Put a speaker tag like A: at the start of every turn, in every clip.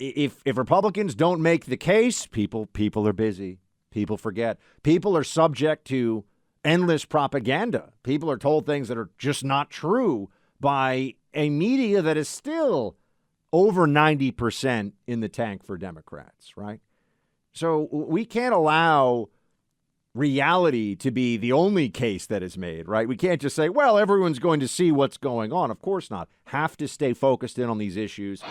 A: if Republicans don't make the case, people are busy. People forget. People are subject to endless propaganda. People are told things that are just not true by a media that is still over 90% in the tank for Democrats, right? So we can't allow reality to be the only case that is made, right? We can't just say, well, everyone's going to see what's going on. Of course not. Have to stay focused in on these issues.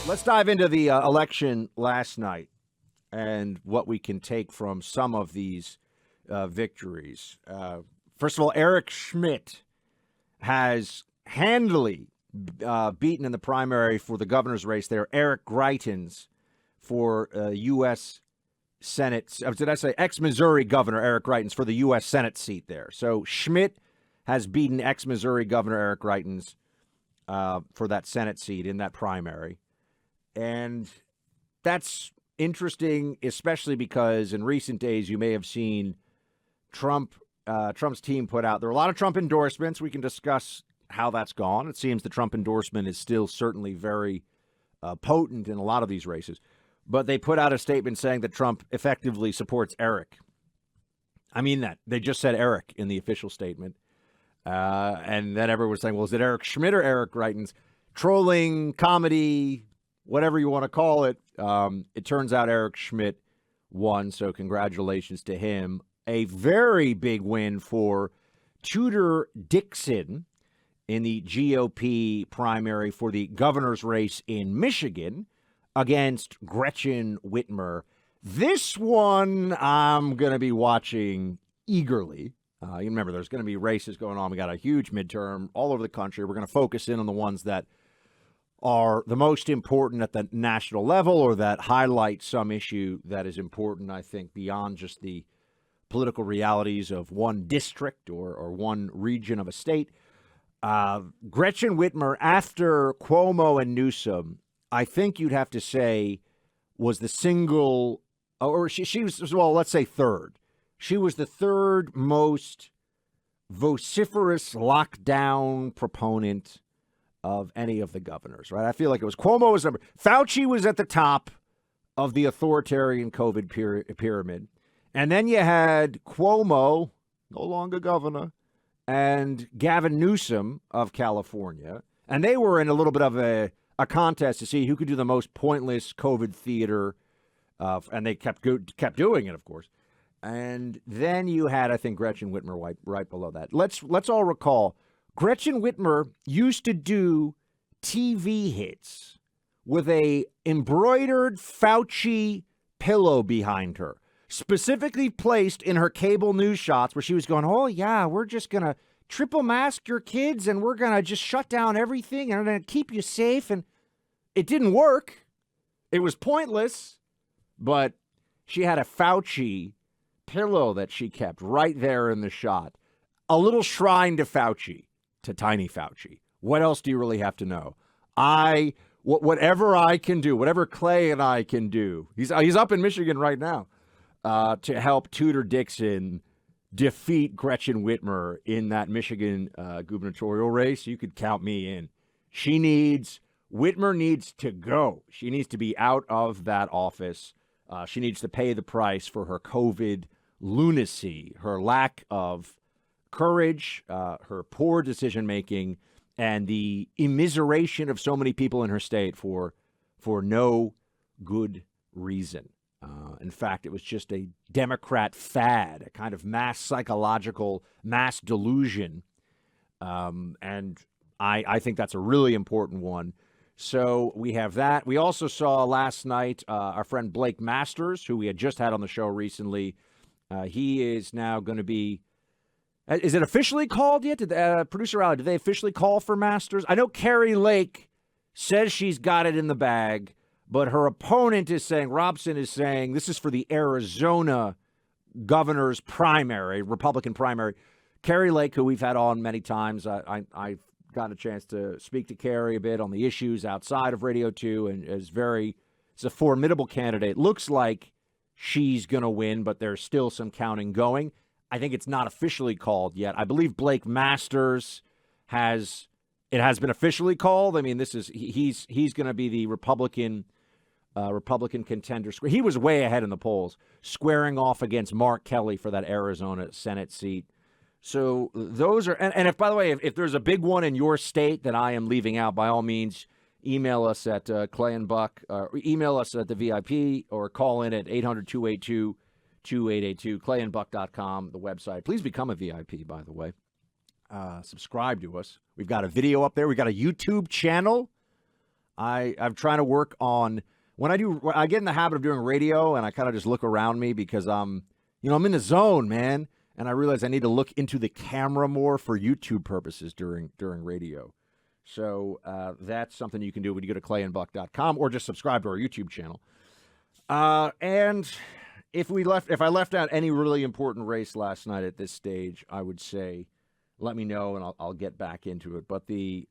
A: Let's dive into the election last night and what we can take from some of these victories. First of all, Eric Schmidt has handily beaten in the primary for the governor's race there, Eric Greitens for U.S. Senate. Did I say ex-Missouri Governor Eric Greitens for the U.S. Senate seat there? So Schmidt has beaten ex-Missouri Governor Eric Greitens for that Senate seat in that primary. And that's interesting, especially because in recent days you may have seen Trump's team put out. There are a lot of Trump endorsements. We can discuss how that's gone. It seems the Trump endorsement is still certainly very potent in a lot of these races. But they put out a statement saying that Trump effectively supports Eric. I mean that. They just said Eric in the official statement. And then everyone was saying, well, is it Eric Schmidt or Eric Greitens? Trolling, comedy, whatever you want to call it. It turns out Eric Schmidt won, so congratulations to him. A very big win for Tudor Dixon in the GOP primary for the governor's race in Michigan against Gretchen Whitmer. This one I'm going to be watching eagerly. You remember, there's going to be races going on. We got a huge midterm all over the country. We're going to focus in on the ones that are the most important at the national level or that highlight some issue that is important, I think, beyond just the political realities of one district or one region of a state. Gretchen Whitmer, after Cuomo and Newsom, I think you'd have to say was the single, or she was, well, let's say third. She was the third most vociferous lockdown proponent of any of the governors, right? I feel like it was Cuomo was number. Fauci was at the top of the authoritarian COVID pyramid. And then you had Cuomo, no longer governor, and Gavin Newsom of California. And they were in a little bit of a contest to see who could do the most pointless COVID theater. And they kept doing it, of course. And then you had, I think, Gretchen Whitmer right below that. Let's all recall, Gretchen Whitmer used to do TV hits with a embroidered Fauci pillow behind her, specifically placed in her cable news shots where she was going, oh, yeah, we're just going to triple mask your kids and we're going to just shut down everything and we're going to keep you safe. And it didn't work. It was pointless. But she had a Fauci pillow that she kept right there in the shot. A little shrine to Fauci, to Tiny Fauci. What else do you really have to know? Whatever I can do, whatever Clay and I can do, he's up in Michigan right now, to help Tudor Dixon defeat Gretchen Whitmer in that Michigan gubernatorial race. You could count me in. Whitmer needs to go. She needs to be out of that office. She needs to pay the price for her COVID lunacy, her lack of courage, her poor decision-making, and the immiseration of so many people in her state for no good reason. In fact, it was just a Democrat fad, a kind of mass psychological, mass delusion. And I think that's a really important one. So we have that. We also saw last night our friend Blake Masters, who we had just had on the show recently. He is now going to be, is it officially called yet? Did producer Allie, did they officially call for Masters? I know Carrie Lake says she's got it in the bag, but her opponent is saying, Robson is saying, this is for the Arizona governor's primary, Republican primary. Carrie Lake, who we've had on many times, I've got a chance to speak to Carrie a bit on the issues outside of Radio 2, and is a formidable candidate. Looks like she's going to win, but there's still some counting going. I think it's not officially called yet. I believe Blake Masters has been officially called. I mean, he's going to be the Republican contender. He was way ahead in the polls, squaring off against Mark Kelly for that Arizona Senate seat. So those are, and if, by the way, if there's a big one in your state that I am leaving out, by all means, email us at Clay and Buck, email us at the VIP, or call in at 800-282-2882, clayandbuck.com, the website. Please become a VIP, by the way. Subscribe to us. We've got a video up there. We've got a YouTube channel. I'm trying to work on, when I get in the habit of doing radio, and I kind of just look around me because I'm in the zone, man. And I realize I need to look into the camera more for YouTube purposes during radio. So that's something you can do when you go to clayandbuck.com, or just subscribe to our YouTube channel. And if I left out any really important race last night at this stage, I would say, let me know and I'll get back into it. But the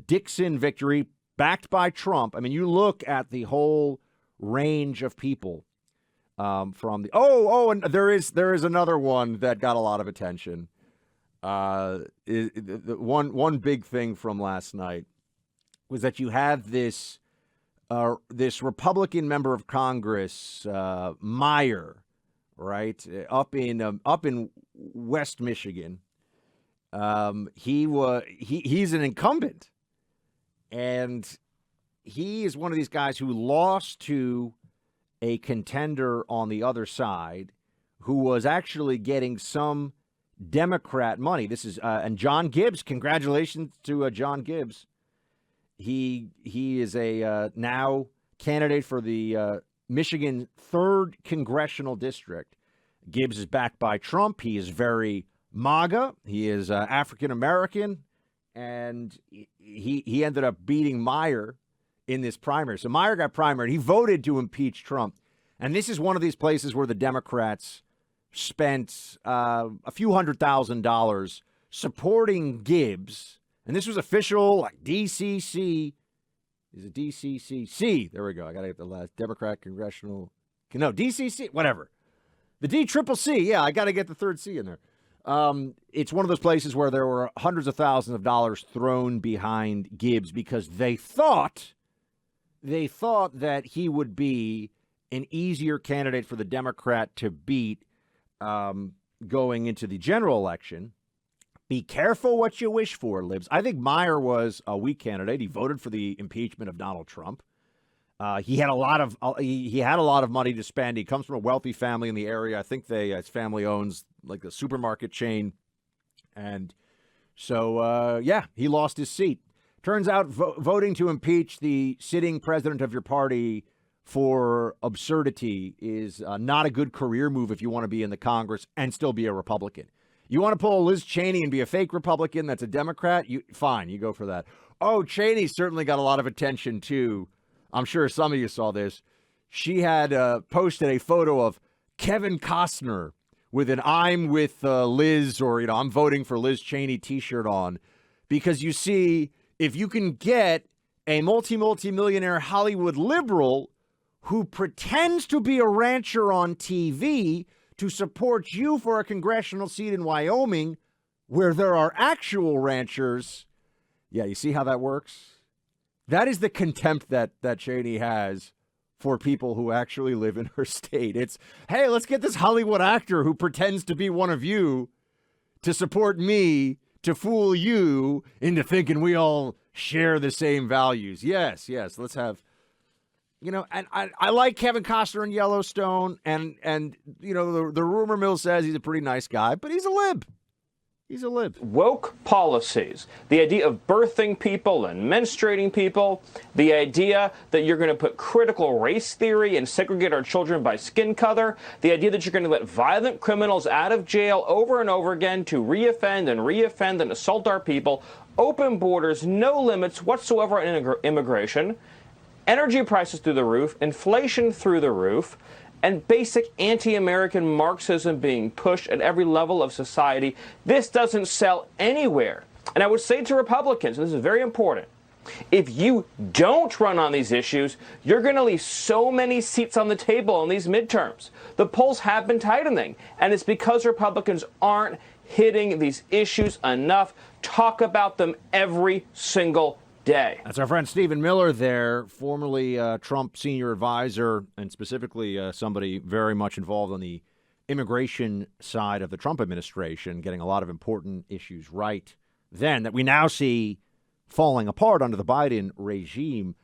A: Dixon victory, backed by Trump. I mean, you look at the whole range of people. From the and there is another one that got a lot of attention. One big thing from last night was that you had this Republican member of Congress, Meyer, right, up in West Michigan. He's an incumbent, and he is one of these guys who lost to a contender on the other side who was actually getting some Democrat money. This is and John Gibbs. Congratulations to John Gibbs. He is a now candidate for the Michigan 3rd Congressional District. Gibbs is backed by Trump. He is very MAGA. He is African American, and he ended up beating Meyer in this primary. So Meyer got primaried. He voted to impeach Trump. And this is one of these places where the Democrats spent a few $100,000 supporting Gibbs. And this was official, like DCC. Is it DCCC? There we go. I got to get the last Democrat Congressional. No, DCC, whatever. The DCCC. Yeah, I got to get the third C in there. It's one of those places where there were hundreds of thousands of dollars thrown behind Gibbs because they thought that he would be an easier candidate for the Democrat to beat going into the general election. Be careful what you wish for, Libs. I think Meyer was a weak candidate. He voted for the impeachment of Donald Trump. He had a lot of money to spend. He comes from a wealthy family in the area. I think his family owns like a supermarket chain, and so he lost his seat. Turns out voting to impeach the sitting president of your party for absurdity is not a good career move if you want to be in the Congress and still be a Republican. You want to pull Liz Cheney and be a fake Republican that's a Democrat? Fine, you go for that. Oh, Cheney certainly got a lot of attention, too. I'm sure some of you saw this. She had posted a photo of Kevin Costner with an I'm with Liz, or, I'm voting for Liz Cheney t-shirt on. Because you see, if you can get a multi-millionaire Hollywood liberal who pretends to be a rancher on TV to support you for a congressional seat in Wyoming where there are actual ranchers. Yeah, you see how that works? That is the contempt that Cheney has for people who actually live in her state. It's, hey, let's get this Hollywood actor who pretends to be one of you to support me, to fool you into thinking we all share the same values. Yes, let's have... and I like Kevin Costner in Yellowstone, and the rumor mill says he's a pretty nice guy, but he's a lib. He's a lib.
B: Woke policies, the idea of birthing people and menstruating people, the idea that you're going to put critical race theory and segregate our children by skin color, the idea that you're going to let violent criminals out of jail over and over again to reoffend and assault our people, open borders, no limits whatsoever on immigration, energy prices through the roof, inflation through the roof, and basic anti-American Marxism being pushed at every level of society. This doesn't sell anywhere. And I would say to Republicans, and this is very important, If you don't run on these issues, you're going to leave so many seats on the table in these midterms. The polls have been tightening, and it's because Republicans aren't hitting these issues enough. Talk about them every single day.
A: That's our friend Stephen Miller there, formerly Trump senior advisor, and specifically somebody very much involved on the immigration side of the Trump administration, getting a lot of important issues right then that we now see falling apart under the Biden regime.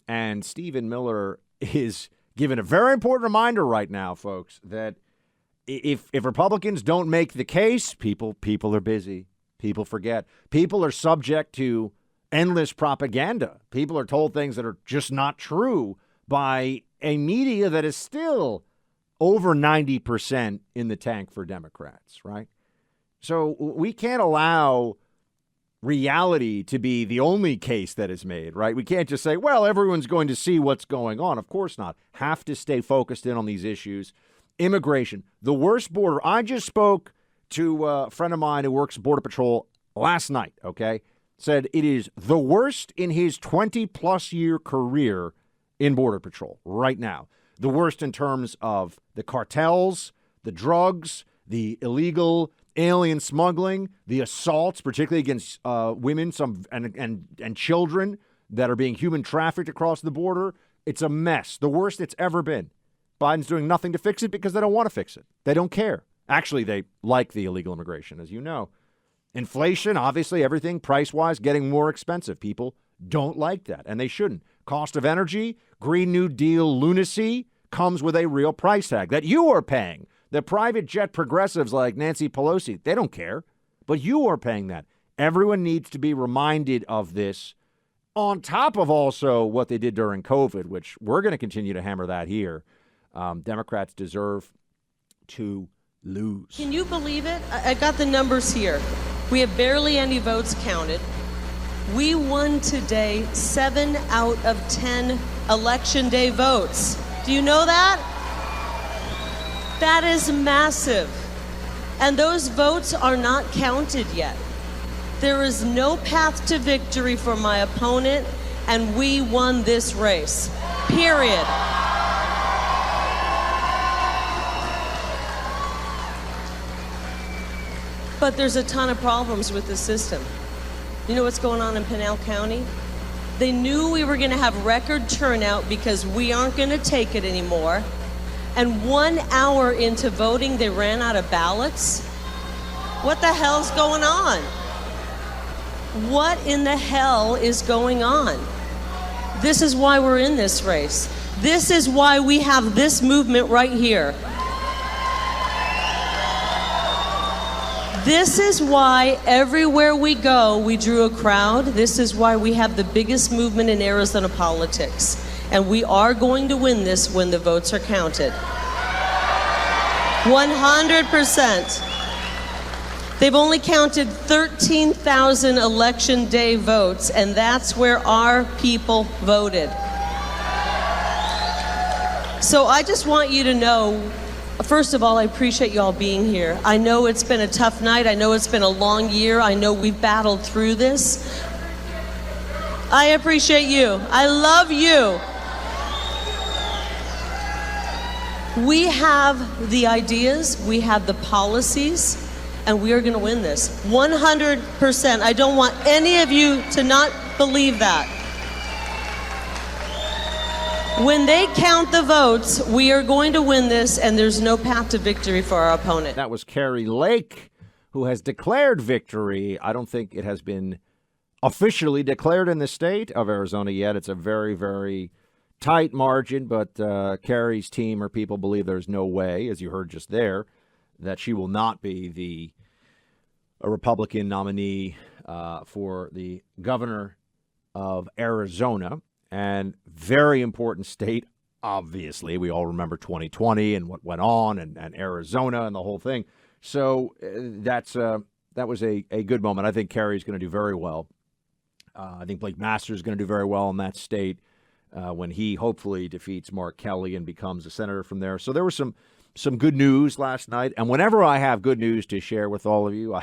A: And Stephen Miller is giving a very important reminder right now, folks, that if Republicans don't make the case, people are busy. People forget. People are subject to endless propaganda. People are told things that are just not true by a media that is still over 90% in the tank for Democrats, right? So we can't allow reality to be the only case that is made, right? We can't just say, well, everyone's going to see what's going on. Of course not. Have to stay focused in on these issues. Immigration, the worst border. I just spoke to a friend of mine who works Border Patrol last night, okay? Said it is the worst in his 20-plus year career in Border Patrol right now. The worst in terms of the cartels, the drugs, the illegal alien smuggling, the assaults, particularly against women, and children that are being human trafficked across the border. It's a mess, the worst it's ever been. Biden's doing nothing to fix it because they don't want to fix it. They don't care. Actually, they like the illegal immigration, as you know. Inflation, obviously, everything price-wise getting more expensive. People don't like that, and they shouldn't. Cost of energy, Green New Deal lunacy comes with a real price tag that you are paying. The private jet progressives like Nancy Pelosi, they don't care, but you are paying that. Everyone needs to be reminded of this on top of also what they did during COVID, which we're going to continue to hammer that here. Democrats deserve to lose.
C: Can you believe it? I got the numbers here. We have barely any votes counted. We won today 7 out of 10 election day votes. Do you know that? That is massive. And those votes are not counted yet. There is no path to victory for my opponent, and we won this race. Period. But there's a ton of problems with the system. You know what's going on in Pinal County? They knew we were going to have record turnout because we aren't going to take it anymore. And 1 hour into voting, they ran out of ballots. What the hell's going on? What in the hell is going on? This is why we're in this race. This is why we have this movement right here. This is why everywhere we go, we drew a crowd. This is why we have the biggest movement in Arizona politics. And we are going to win this when the votes are counted. 100%. They've only counted 13,000 election day votes, and that's where our people voted. So I just want you to know, first of all, I appreciate you all being here. I know it's been a tough night. I know it's been a long year. I know we've battled through this. I appreciate you. I love you. We have the ideas, we have the policies, and we are going to win this. 100%. I don't want any of you to not believe that. When they count the votes, we are going to win this, and there's no path to victory for our opponent.
A: That was Carrie Lake, who has declared victory. I don't think it has been officially declared in the state of Arizona yet. It's a very, very tight margin, but Carrie's team or people believe there's no way, as you heard just there, that she will not be a Republican nominee for the governor of Arizona. And very important state, obviously. We all remember 2020 and what went on, and Arizona and the whole thing. So that was a good moment. I think Kerry's going to do very well. I think Blake Masters is going to do very well in that state when he hopefully defeats Mark Kelly and becomes a senator from there. So there was some good news last night. And whenever I have good news to share with all of you,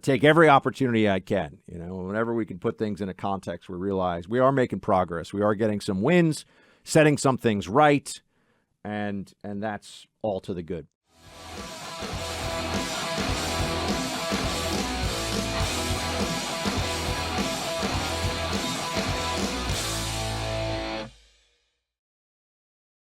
A: take every opportunity I can. Whenever we can put things in a context, we realize we are making progress. We are getting some wins, setting some things right, and that's all to the good.